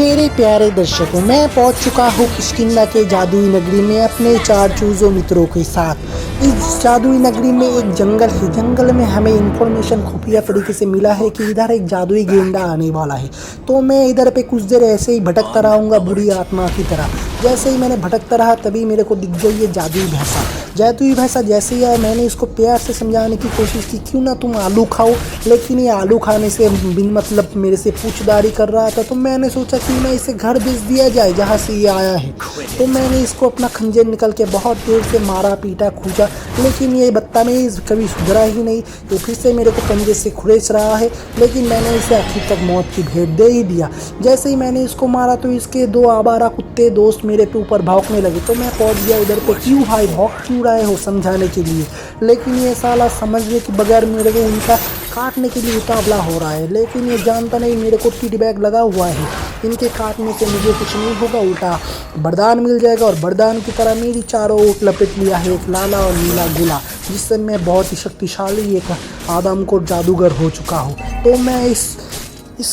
मेरे प्यारे दर्शकों, मैं पहुंच चुका हूँ किष्किंधा के जादुई नगरी में अपने 4 चूज़ों मित्रों के साथ। इस जादुई नगरी में एक जंगल है। जंगल में हमें इन्फॉर्मेशन खुफिया तरीके से मिला है कि इधर एक जादुई गेंडा आने वाला है। तो मैं इधर पे कुछ देर ऐसे ही भटकता रहूँगा बुरी आत्मा की तरह। जैसे ही मैंने भटकता रहा तभी मेरे को दिख गई ये जादुई भैंसा। जादुई भैंसा जैसे ही आया मैंने इसको प्यार से समझाने की कोशिश की, क्यों ना तुम आलू खाओ, लेकिन ये आलू खाने से बिन मतलब मेरे से पूछदारी कर रहा था। तो मैंने सोचा कि मैं इसे घर भेज दिया जाए जहाँ से ये आया है। तो मैंने इसको अपना खंजर निकल के बहुत देर से मारा पीटा खूंचा, लेकिन ये बदतमीज़ कभी सुधरा ही नहीं। ये फिर से मेरे को पंजे से खुरेच रहा है, लेकिन मैंने इसे आखिर तक मौत की भेंट दे ही दिया। जैसे ही मैंने इसको मारा तो इसके 2 आवारा कुत्ते दोस्त मेरे पे ऊपर भौंकने लगे। तो मैं पहुंच गया इधर पे, क्यों भाई भौंक क्यों रहे हो, समझाने के लिए। लेकिन ये साला समझने के बगैर मेरे को उनका काटने के लिए उतावला हो रहा है। लेकिन ये जानता नहीं मेरे को टिडी बैग लगा हुआ है, इनके काटने से मुझे कुछ नहीं होगा, उल्टा वरदान मिल जाएगा। और वरदान की तरह मेरी चारों ओर लपेट लिया है एक लाला और नीला गोला, जिससे मैं बहुत ही शक्तिशाली एक आदमखोर जादूगर हो चुका हूँ। तो मैं इस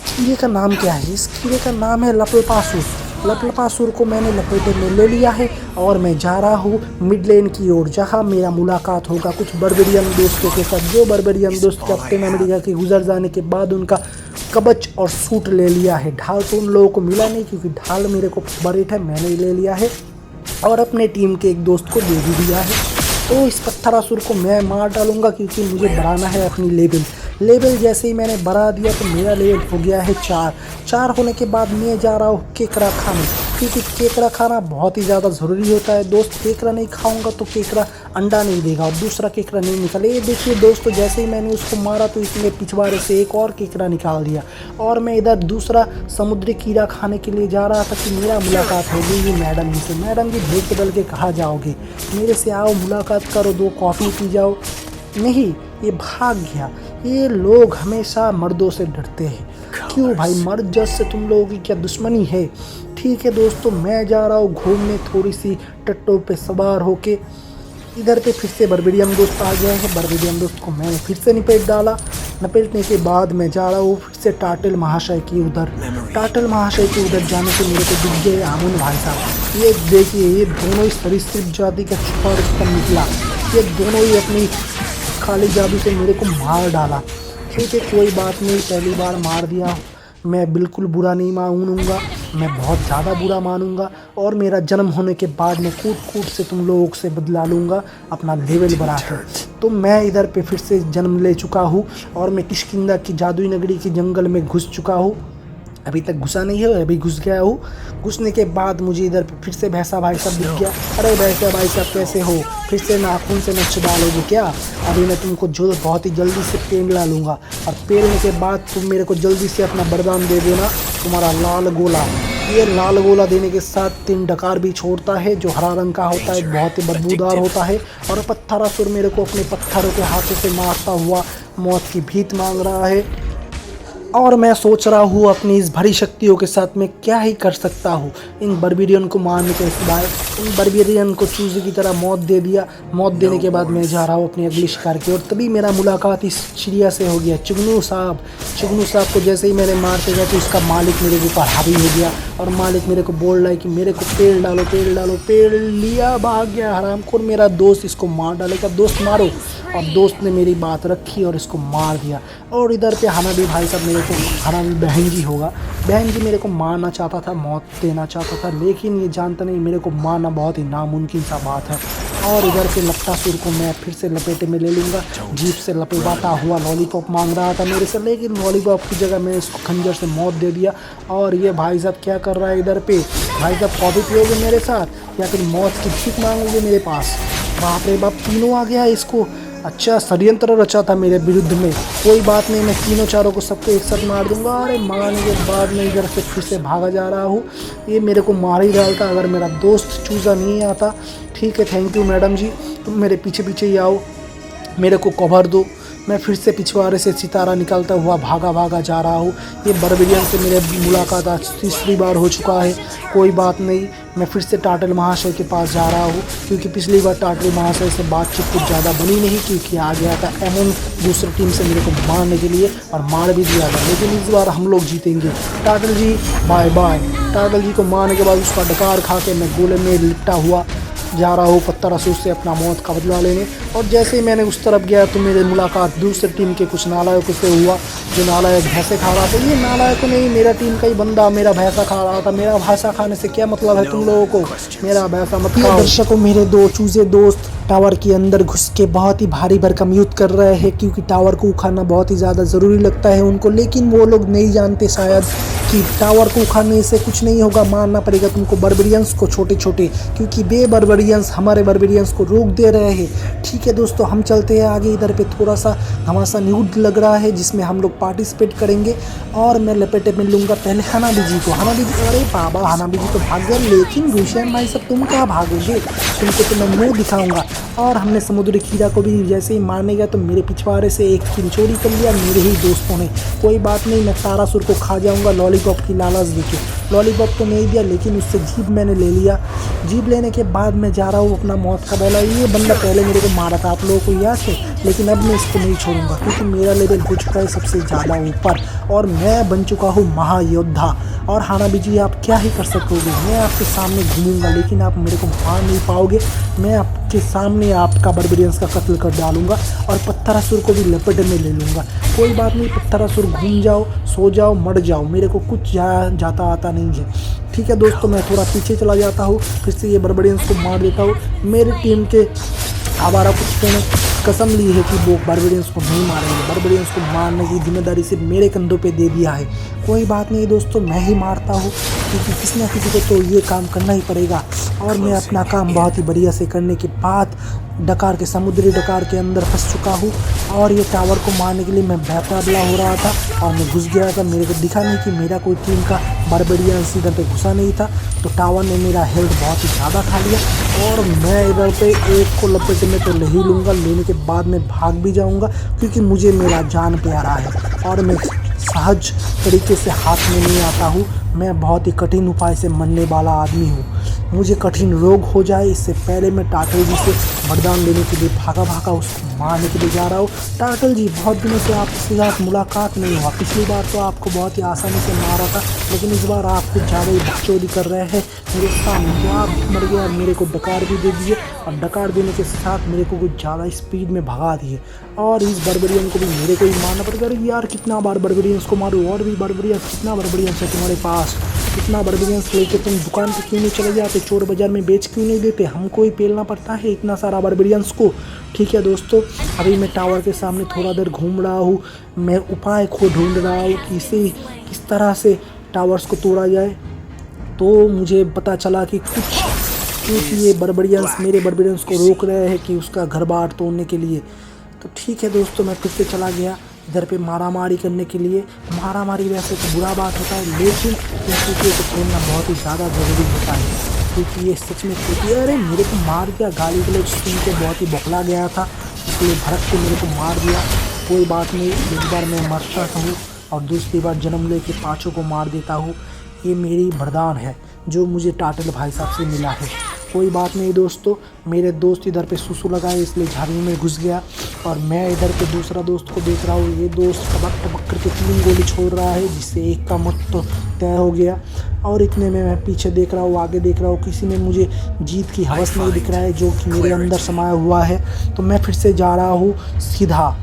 कीड़े का नाम क्या है? इस कीड़े का नाम है लपलपासुर। लपलपासुर को मैंने लपेटे में ले लिया है और मैं जा रहा हूँ मिडलैंड की ओर, जहाँ मेरा मुलाकात होगा कुछ बर्बरियन दोस्तों के साथ। जो बर्बरियन दोस्त कैप्टन अमेरिका के गुजर जाने के बाद उनका कवच और सूट ले लिया है। ढाल तो उन लोगों को मिला नहीं, क्योंकि ढाल मेरे को बरेट है, मैंने ले लिया है और अपने टीम के एक दोस्त को दे भी दिया है। तो इस पत्थरासुर को मैं मार डालूंगा, क्योंकि मुझे बढ़ाना है अपनी लेवल। जैसे ही मैंने बढ़ा दिया तो मेरा लेवल हो गया है 4 होने के बाद मैं जा रहा हूँ केकड़ा खाने, क्योंकि केकड़ा खाना बहुत ही ज़्यादा ज़रूरी होता है। दोस्त केकड़ा नहीं खाऊंगा तो केकड़ा अंडा नहीं देगा और दूसरा केकड़ा नहीं निकले। ये देखिए दोस्तों, जैसे ही मैंने उसको मारा तो इसने पिछवाड़े से एक और केकड़ा निकाल दिया और मैं इधर दूसरा समुद्री कीड़ा खाने के लिए जा रहा था कि मेरा मुलाकात हो गई मैडम जी से। मैडम जी भेद बदल के कहाँ जाओगे, मेरे से आओ, मुलाकात करो, 2 कॉफ़ी पी जाओ। नहीं, ये भाग गया। ये लोग हमेशा मर्दों से डरते हैं। क्यों भाई, मर्द जज से तुम लोगों की क्या दुश्मनी है? ठीक है दोस्तों, मैं जा रहा हूँ घूमने थोड़ी सी टट्टों पे सवार होके। इधर पे फिर से बर्बेरियन दोस्त आ गया है। बर्बेरियन दोस्त को मैंने फिर से निपेट डाला। नपेटने के बाद मैं जा रहा हूँ फिर से टाटल महाशय की उधर। टाटल महाशय के उधर जाने से मेरे को दिख गए आमुन भाई साहब। ये देखिए, ये दोनों ही सरीसृप जाति का छुपा रुस्तम निकला। ये दोनों ही अपनी खाली जादू से मेरे को मार डाला। ठीक है, कोई बात नहीं, पहली बार मार दिया, मैं बिल्कुल बुरा नहीं मानूंगा, मैं बहुत ज़्यादा बुरा मानूंगा। और मेरा जन्म होने के बाद मैं कूट से तुम लोगों से बदला लूँगा अपना लेवल बढ़ाकर। तो मैं इधर पे फिर से जन्म ले चुका हूँ और मैं किष्किंधा की जादुई नगरी के जंगल में घुस चुका हूँ। अभी तक घुसा नहीं है, अभी घुस गया हूँ। घुसने के बाद मुझे इधर पे फिर से भैंसा भाई साहब दिख गया। अरे भैंसा भाई साहब कैसे हो? फिर से नाखून से नक्श डालोगे क्या? अभी मैं तुमको जो बहुत ही जल्दी से पेड़ ला लूँगा और पेड़ने के बाद तुम मेरे को जल्दी से अपना वरदान दे देना, तुम्हारा लाल गोला। ये लाल गोला देने के साथ 3 डकार भी छोड़ता है जो हरा रंग का होता है, बहुत ही बदबूदार होता है। और पत्थरासुर मेरे को अपने पत्थरों के हाथों से मारता हुआ मौत की भीख मांग रहा है। और मैं सोच रहा हूँ अपनी इस भरी शक्तियों के साथ मैं क्या ही कर सकता हूँ इन बर्बेरियन को मारने के सिवाय। इन बर्बेरियन को चूजे की तरह मौत दे दिया। मौत देने के बाद मैं जा रहा हूँ अपनी अगली शिकार की। और तभी मेरा मुलाकात इस चिड़िया से हो गया, चुगनू साहब। चुगनू साहब को जैसे ही मैंने मारते गया तो इसका मालिक मेरे ऊपर हावी हो गया और मालिक मेरे को बोल रहा है कि मेरे को पेड़ डालो, पेड़ डालो। पेड़ लिया, भाग गया हरामखोर। मेरा दोस्त इसको मार डालेगा, दोस्त मारो। और दोस्त ने मेरी बात रखी और इसको मार दिया। और इधर पे हनाबी भाई साहब मेरे को, हनाबी बहन जी होगा, बहन जी मेरे को मारना चाहता था, मौत देना चाहता था, लेकिन ये जानता नहीं मेरे को मारना बहुत ही नामुमकिन सा बात है। और इधर पे लपटासुर को मैं फिर से लपेटे में ले लूँगा। जीप से लपेटाता हुआ लॉलीपॉप मांग रहा था मेरे से, लेकिन लॉलीपॉप की जगह मैं इसको खंजर से मौत दे दिया। और ये भाई साहब क्या कर रहा है इधर पे? भाई साहब कॉफ़ी पियोगे मेरे साथ या फिर मौत की भीख मांगोगे मेरे पास? बाप रे बाप, तीनों आ गया इसको। अच्छा, षड्यंत्र रचा था मेरे विरुद्ध में। कोई बात नहीं, मैं तीनों चारों को सबको एक साथ मार दूंगा। अरे मारने के बाद मैं इधर से फिर से भागा जा रहा हूँ। ये मेरे को मार ही डालता अगर मेरा दोस्त चूज़ा नहीं आता। ठीक है, थैंक यू मैडम जी, तुम मेरे पीछे पीछे ही आओ, मेरे को कवर दो। मैं फिर से पिछवाड़े से सितारा निकलता हुआ भागा जा रहा हूँ। ये बर्बेरियन से मेरे मुलाकात आज 3री बार हो चुका है। कोई बात नहीं, मैं फिर से टाटल महाशय के पास जा रहा हूँ, क्योंकि पिछली बार टाटल महाशय से बातचीत कुछ ज़्यादा बनी नहीं, क्योंकि आ गया था एमन दूसरी टीम से मेरे को मारने के लिए और मार भी दिया था। लेकिन इस बार हम लोग जीतेंगे। टाटल जी बाय बाय। टाइगर जी को मारने के बाद उसका डकार खा के मैं गोले में लिपटा हुआ जा रहा हूँ पत्थर असूस से अपना मौत का बदला लेने। और जैसे ही मैंने उस तरफ गया तो मेरी मुलाकात दूसरी टीम के कुछ नालायकों से हुआ, जो नालायक भैंसे खा रहा था। ये नालायक नहीं, मेरा टीम का ही बंदा मेरा भैंसा खा रहा था। मेरा भैंसा खाने से क्या मतलब है तुम लोगों को, मेरा भैंसा मत खाओ। दर्शकों, मेरे दो चूजे दोस्त टावर के अंदर घुस के बहुत ही भारी भरकम युद्ध कर रहे हैं, क्योंकि टावर को उखाड़ना बहुत ही ज़्यादा ज़रूरी लगता है उनको। लेकिन वो लोग नहीं जानते शायद कि टावर को उखाड़ने से कुछ नहीं होगा, मारना पड़ेगा तुमको बर्बरियंस को छोटे छोटे, क्योंकि बे बर्बरियंस हमारे बर्बरियंस को रोक दे रहे हैं। ठीक है दोस्तों, हम चलते हैं आगे। इधर पे थोड़ा सा घमासान युद्ध लग रहा है जिसमें हम लोग पार्टिसिपेट करेंगे। और मैं लपेटे में लूँगा पहले हनाबी जी को। हनाबी जी, अरे बाबा हनाबी जी तो भाग गए, लेकिन रुशियन भाई सब तुम कहाँ भागोगे, तुमको तो मैं मुँह दिखाऊँगा। और हमने समुद्री खीरा को भी जैसे ही मारने गया तो मेरे पिछवाड़े से एक किल चोरी कर लिया मेरे ही दोस्तों ने। कोई बात नहीं, मैं तारासुर को खा जाऊंगा लॉलीपॉप की लालच देके। लॉलीपॉप तो नहीं दिया, लेकिन उससे जीभ मैंने ले लिया। जीभ लेने के बाद मैं जा रहा हूँ अपना मौत का बदला। ये बंदा पहले मेरे को मारा था, आप लोगों को याद है, लेकिन अब मैं इसको नहीं छोड़ूंगा, क्योंकि मेरा लेवल हो चुका है सबसे ज़्यादा ऊपर और मैं बन चुका हूँ महायोद्धा। और हानाबी जी, आप क्या ही कर सकोगे, मैं आपके सामने घूमूंगा लेकिन आप मेरे को मार नहीं पाओगे। मैं आपके सामने आपका बर्बरियंस का कत्ल कर डालूंगा और पत्थरासुर को भी लपेट में ले लूँगा। कोई बात नहीं, पत्थरासुर घूम जाओ, सो जाओ, मर जाओ, मेरे को कुछ जाता आता नहीं है। ठीक है दोस्तों, मैं थोड़ा पीछे चला जाता हूँ, फिर से ये बर्बरियंस को मार देता हूँ। मेरी टीम के आवारा कुत्तों ने कसम ली है कि वो बारबेरियंस को नहीं मारेंगे। बारबेरियंस को मारने की जिम्मेदारी सिर्फ मेरे कंधों पे दे दिया है। कोई बात नहीं दोस्तों, मैं ही मारता हूँ, क्योंकि किसी ना किसी को तो ये काम करना ही पड़ेगा। और मैं अपना काम बहुत ही बढ़िया से करने के बाद डकार के समुद्री डकार के अंदर फंस चुका हूँ। और ये टावर को मारने के लिए मैं बेताबला हो रहा था और मैं घुस गया था। मेरे को दिखा नहीं कि मेरा कोई टीम का बारबेरियंस इधर पे घुसा नहीं था, तो टावर ने मेरा हेल्थ बहुत ही ज़्यादा खा लिया। और मैं इधर पे एक को लपेटे में तो ले ही लूँगा, लेने के बाद में भाग भी जाऊँगा, क्योंकि मुझे मेरा जान प्यारा है और मैं सहज तरीके से हाथ में नहीं आता हूँ। मैं बहुत ही कठिन उपाय से मरने वाला आदमी हूँ। मुझे कठिन रोग हो जाए इससे पहले मैं टाटल जी से वरदान लेने के लिए भागा भागा उसको मारने के लिए जा रहा हूँ। टाटल जी, बहुत दिनों से आपके साथ मुलाकात नहीं हुआ। पिछली बार तो आपको बहुत ही आसानी से मारा था, लेकिन इस बार आप कुछ ज़्यादा ही बकचोदी कर रहे हैं मेरे सामने। तो आप मर गए और मेरे को डकार भी दे दिए, और डकार देने के साथ मेरे को कुछ ज़्यादा स्पीड में भगा दिए। और इस बर्बरियन को भी मेरे को ही मारना पड़ेगा। अरे यार, कितना बार बर्बरियंस को मारूँ, और भी बर्बरियंस, कितना बर्बरियंस है तुम्हारे पास, कितना बर्बरियंस लेके तुम दुकान पे क्यों नहीं चले जाते, चोर बाजार में बेच क्यों नहीं देते, हमको ही पेलना पड़ता है इतना सारा बर्बरियंस को। ठीक है दोस्तों, अभी मैं टावर के सामने थोड़ा देर घूम रहा हूँ। मैं उपाय को ढूंढ रहा हूँ कि इसे किस तरह से टावर्स को तोड़ा जाए। तो मुझे पता चला कि क्योंकि ये बर्बरियंस मेरे बर्बरियंस को रोक रहे हैं कि उसका घर बार तोड़ने के लिए। तो ठीक है दोस्तों, मैं फिर से चला गया इधर पे मारामारी करने के लिए। मारामारी वैसे तो बुरा बात होता है, लेकिन इन चीज़ों को खेलना बहुत ही ज़्यादा ज़रूरी होता है, क्योंकि ये सच में खेती। अरे मेरे को मार दिया, गाली गलौज सुन के बहुत ही बौखला गया था, इसलिए भड़क के मेरे को मार दिया। कोई बात नहीं, एक बार मैं मरता हूँ और दूसरी बार जन्म लेके पाँचों को मार देता हूँ। ये मेरी वरदान है जो मुझे टाटल भाई साहब से मिला है। कोई बात नहीं दोस्तों, मेरे दोस्त इधर पे सुसु लगाए इसलिए झाड़ियों में घुस गया, और मैं इधर पे दूसरा दोस्त को देख रहा हूँ। ये दोस्त टबक टबक करके 3 गोली छोड़ रहा है, जिससे एक का मौत तो तय हो गया। और इतने में मैं पीछे देख रहा हूँ, आगे देख रहा हूँ, किसी में मुझे जीत की हवस नहीं दिख रहा है जो कि मेरे अंदर समाया हुआ है। तो मैं फिर से जा रहा हूँ सीधा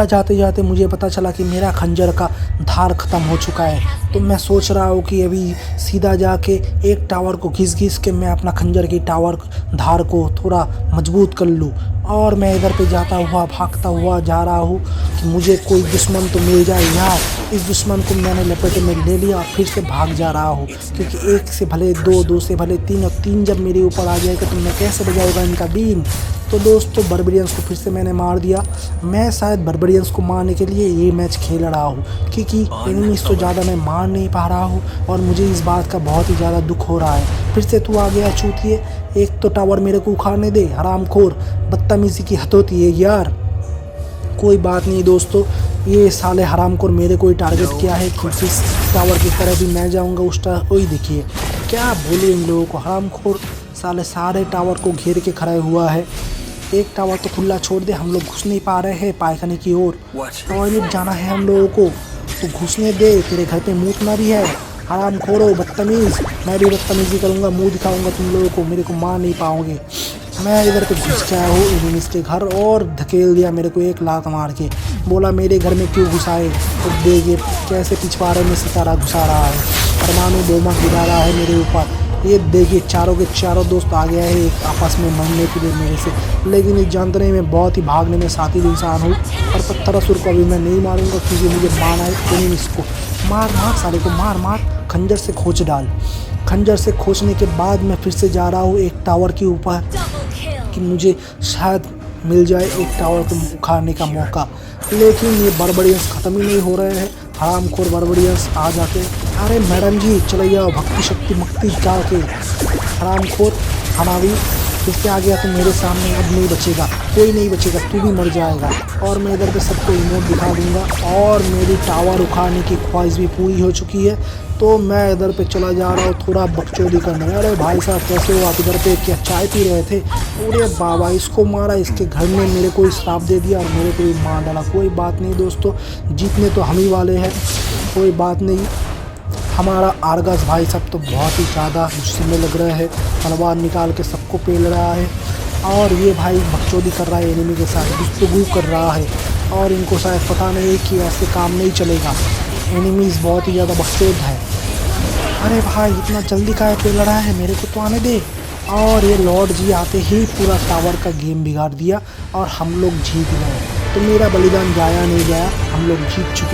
जाते जाते मुझे पता चला कि मेरा खंजर का धार ख़त्म हो चुका है। तो मैं सोच रहा हूँ कि अभी सीधा जाके एक टावर को घिस के मैं अपना खंजर की टावर धार को थोड़ा मजबूत कर लूँ। और मैं इधर पे जाता हुआ भागता हुआ जा रहा हूँ कि मुझे कोई दुश्मन तो मिल जाए यार। इस दुश्मन को मैंने लपेटे में ले लिया और फिर से भाग जा रहा हूँ, क्योंकि 1 से भले 2, 2 से भले 3, और 3 जब मेरे ऊपर आ जाएगा तो मैं कैसे बजाऊँगा इनका बीन। तो दोस्तों, बर्बरियंस को फिर से मैंने मार दिया। मैं शायद बर्बरियंस को मारने के लिए ये मैच खेल रहा हूँ, क्योंकि एनिमीज तो ज़्यादा मैं मार नहीं पा रहा हूँ और मुझे इस बात का बहुत ही ज़्यादा दुख हो रहा है। फिर से तू आ गया चूतिए, एक तो टावर मेरे को उखाड़ने दे, हरामखोर, बदतमीज़ी की हद होती है यार। कोई बात नहीं दोस्तों, ये साले हरामखोर मेरे को ही टारगेट किया है, क्योंकि इस टावर की तरफ भी मैं जाऊँगा उस टावर। वही देखिए, क्या बोले इन लोगों को, हरामखोर साले सारे टावर को घेर के खड़ा हुआ है। एक टावर तो खुला छोड़ दे, हम लोग घुस नहीं पा रहे हैं पायखाने की ओर, टॉयलेट जाना है हम लोगों को, तो घुसने दे, तेरे घर पे मूतना भी है। हराम खोरो बदतमीज़, मैं भी बदतमीज़ी करूँगा, मुंह दिखाऊंगा तुम लोगों को, मेरे को मार नहीं पाओगे। मैं इधर पे घुस गया हूँ एनिमीज़ के घर और धकेल दिया मेरे को एक लात मार के। बोला मेरे घर में क्यों घुसाए, तो देखिए कैसे पिछवाड़े में सितारा घुसा रहा है, परमाणु बोमा गिरा रहा है मेरे ऊपर। ये देखिए चारों के चारों दोस्त आ गया है एक आपस में मरने के लिए मेरे से, लेकिन इस जानते नहीं मैं बहुत ही भागने में शातिर इंसान हूँ। और पत्थर असुर को अभी मैं नहीं मारूंगा क्योंकि मुझे मारना है एनिमीज़ को। मार मार साले को, मार मार, खंजर से खोच डाल। खंजर से खोचने के बाद मैं फिर से जा रहा हूँ एक टावर के ऊपर कि मुझे शायद मिल जाए एक टावर को उखाड़ने का मौका, लेकिन ये बर्बरियंस ख़त्म ही नहीं हो रहे हैं। हरामखोर बर्बरियंस आ जाते, अरे मैडम जी चले जाओ, भक्ति शक्ति मक्ति डाल के। हरामखोर हमारी फिर से आ गया तो मेरे सामने अब नहीं बचेगा, कोई नहीं बचेगा, तू भी मर जाएगा। और मैं इधर पे सबको इमोट दिखा दूंगा और मेरी टावर उखाड़ने की ख्वाहिश भी पूरी हो चुकी है। तो मैं इधर पे चला जा रहा हूँ थोड़ा बकचोदी करने। अरे भाई साहब कैसे हो आप इधर पे, क्या चाय पी रहे थे? अरे बाबा इसको मारा, इसके घर ने मेरे को श्राप दे दिया और मेरे को भी मार डाला। कोई बात नहीं दोस्तों, जीतने तो हम ही वाले हैं, कोई बात नहीं। हमारा आर्गस भाई सब तो बहुत ही ज़्यादा गुस्से में लग रहा है, तलवार निकाल के सबको पेल रहा है। और ये भाई बकचोदी कर रहा है एनिमी के साथ, गुफ्तगू कर रहा है और इनको शायद पता नहीं कि ऐसे काम नहीं चलेगा। एनिमीज़ बहुत ही ज़्यादा बकचोद है। अरे भाई इतना जल्दी काहे पेल रहा है, मेरे को तो आने दे। और ये लॉर्ड जी आते ही पूरा टावर का गेम बिगाड़ दिया और हम लोग जीत गए। तो मेरा बलिदान जाया नहीं गया, हम लोग जीत चुके।